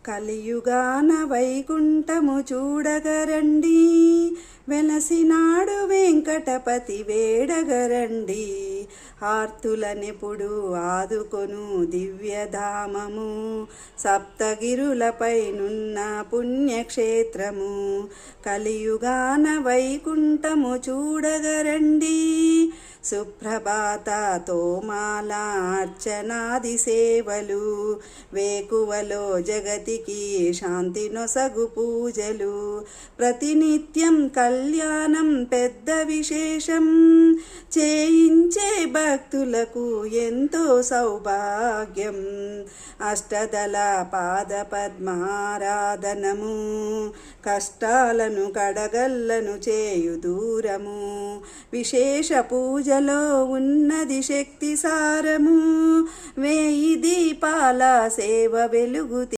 కలియుగాన వైకుంఠము చూడగరండి, వెలసినాడు వెంకటపతి వేడగరండి. ఆర్తులనెప్పుడు ఆదుకొను దివ్యధామము, సప్తగిరులపైనున్న పుణ్యక్షేత్రము. కలియుగాన వైకుంఠము చూడగరండి, సుప్రభాత తోమాల అర్చనాది సేవలు, వేకువలో జగతికి శాంతి నొసగు పూజలు. ప్రతినిత్యం కళ్యాణం పెద్ద విశేషం, చేయించే భక్తులకు ఎంతో సౌభాగ్యం. అష్టదళ పాద పద్మారాధనము, కష్టాలను కడగల్లను చేయు దూరము. విశేష పూజలో ఉన్నది శక్తి సారము, 1000 దీపాల సేవ వెలుగు